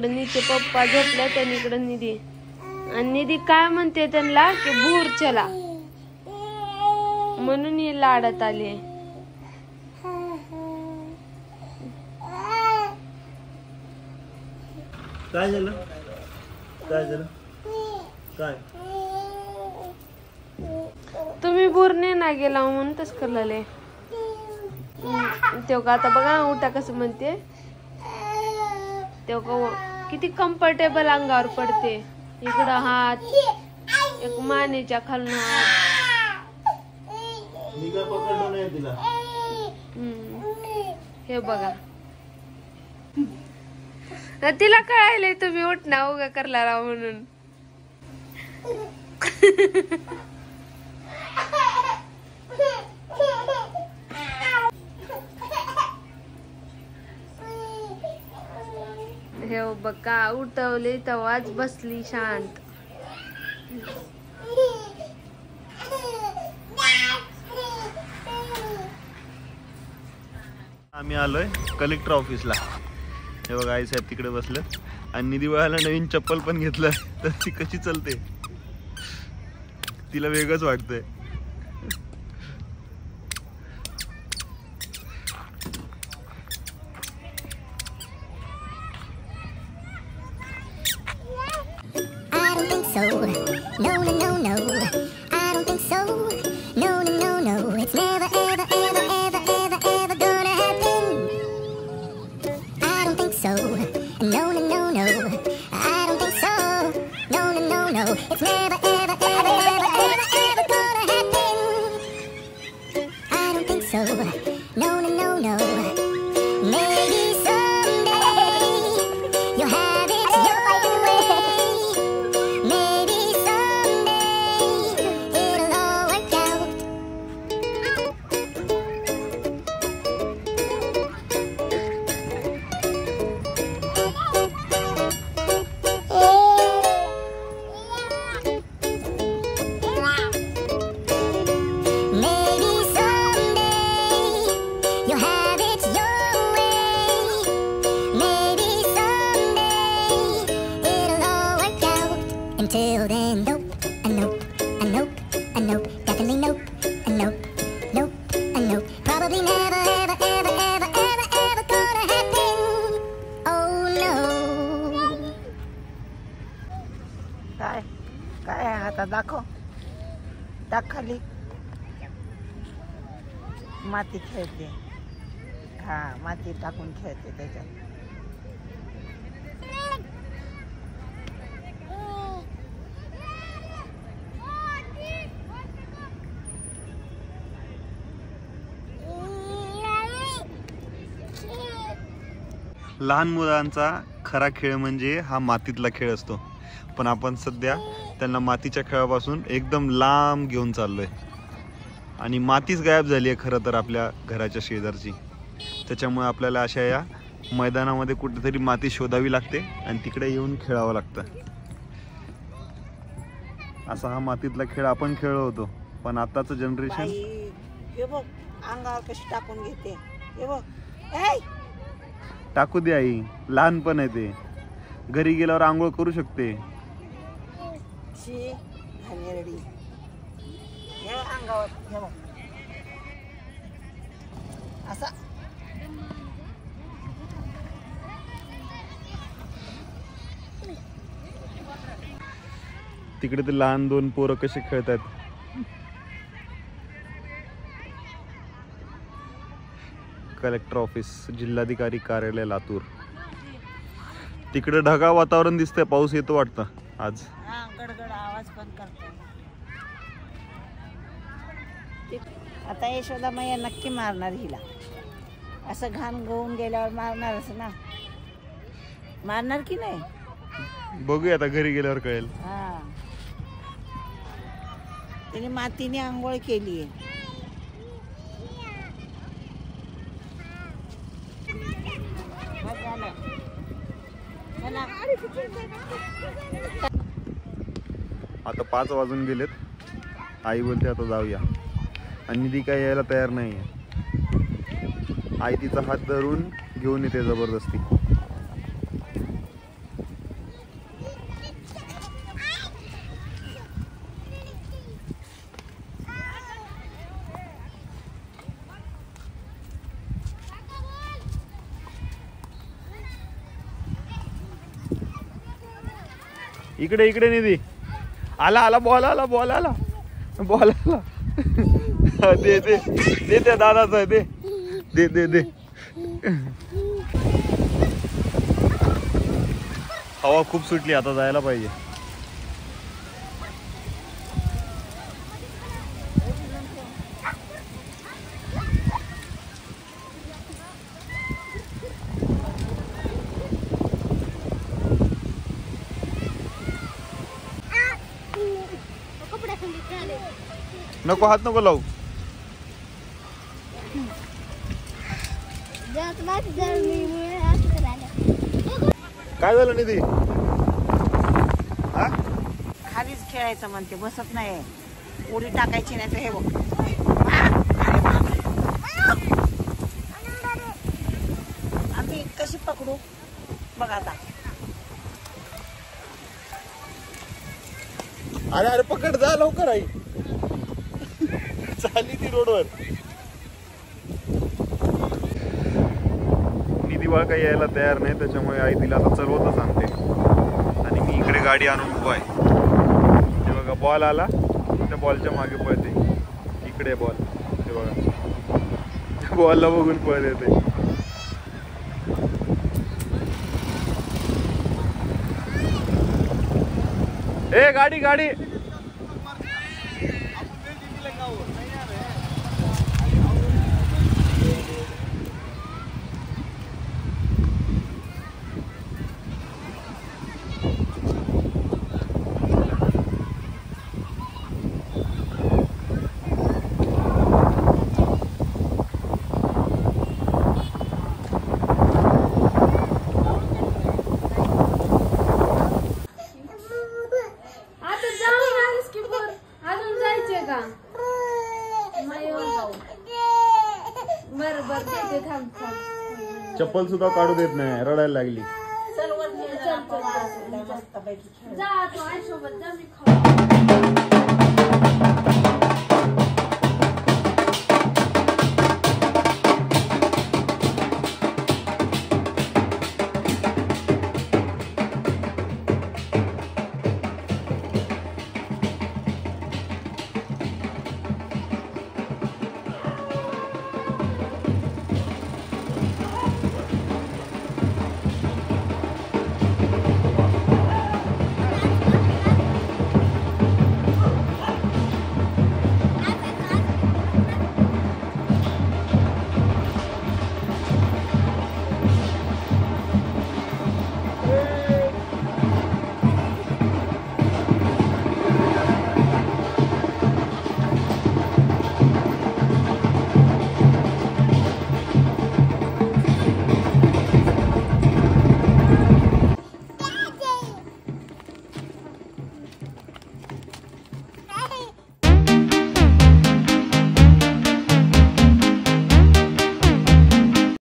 निधीचे पप्पा झोपल्या त्यांनी इकडे निधी आणि निधी काय म्हणते त्यांना की भूर चला म्हणून ही लाडत आली. काय झालं काय झालं काय तुम्ही भूरने ना गेला म्हणून तस करले तेव्हा आता बघा उठा कसं म्हणते तेव्हा किती कम्फर्टेबल अंगावर पडते. इकडं हात एक मानेच्या खालून हात. मी काय पकडलो नाही तिला. हे बघा तिला कळायलंय तुम्ही उठना उगा करला राव म्हणून. हे बघा उठवले तेव्हाच बसली शांत. आम्ही आलोय कलेक्टर ऑफिसला. हे बघा आई साहेब तिकडे बसले आणि निधी बाळाला नवीन चप्पल पण घेतलं तर ती कशी चलते तिला वेगळंच वाटतंय. So, no, no, no, no, I don't think so. No, no, no, no, it's never, ever, ever, ever, ever, ever gonna happen. I don't think so. No, no, no, no, I don't think so. No, no, no, no, it's never, ever, ever, ever, ever, ever gonna happen. I don't think so. No, no, no, no. Maybe someday you'll have it your way. Maybe someday it'll all work out. Maybe someday you'll have it your way. Maybe someday it'll all work out. Until then, nope, and nope, and nope, and nope, definitely nope, and nope, nope, and nope. Probably never, ever, ever, ever, ever, ever gonna happen. Oh no. काय काय आहे आता दाखव. टाक खाली. माती खेळते. हा माती टाकून खेळते त्याच्यात. लहान मुलांचा खरा खेळ म्हणजे हा मातीतला खेळ असतो. पण आपण सध्या त्यांना मातीच्या खेळापासून एकदम लांब घेऊन चाललोय आणि मातीच गायब झाली आहे खरं तर आपल्या घराच्या शेजारची. त्याच्यामुळे आपल्याला अशा या मैदानामध्ये कुठेतरी माती शोधावी लागते आणि तिकडे येऊन खेळावं लागतं. असा हा मातीतला खेळ आपण खेळलो होतो. पण आताचं जनरेशन बाई, हे बघ अंगावर कशी टाकून घेते. हे बघ ऐ, टाकू दे आई, लहानपण आहे ते. घरी गेल्यावर आंघोळ करू शकते. शी घाणेरडी. हे बघ अंगावर. हे बघ असा. तिकडे ते लहान दोन पोरं कसे खेळतात. कलेक्टर ऑफिस, जिल्हाधिकारी कार्यालय लातूर. तिकडे ढगाळ वातावरण दिसतंय. पाऊस येतो वाटतं आज. हा गडगड आवाज पण करतो. आता यशोदा मैया नक्की मारणार हिला. असं घाण गळून गेल्यावर मारणारच ना. मारणार की नाही बघूया आता घरी गेल्यावर कळेल. हा तिने मातीने आंघोळ केली आहे. आता 5 वाजून गेलेत. आई बोलते आता जाऊया आणि निधी काय यायला तयार नाही आहे. आई तिचा हात धरून घेऊन येते जबरदस्ती. इकडे इकडे निधी आला आला बॉल आला बॉल आला बॉल आला दे दे दे त्या दादाचा दे दे दे दे हवा खूप सुटली आता जायला पाहिजे. नको हात नको लावू. काय झालं निधी हा खालीच खेळायचं म्हणते बसत नाही उडी टाकायची नाही तर हे बघ आम्ही कशी पकडू बघ आता. अरे अरे पकड जा लवकर आई चालली ती रोडवर. निधी बाळ काही यायला तयार नाही त्याच्यामुळे आई तिला आता चलवतच सांगते आणि मी इकडे गाडी आणून उभा आहे. ते बघा बॉल आला त्या बॉलच्या मागे पळते इकडे बॉल ते बघा बॉलला बघून पळत येते. ए गाडी गाडी चप्पल सुद्धा काढू देत नाही रडायला लागली. चल वर जा तू आई सोबत जा मी खाऊ.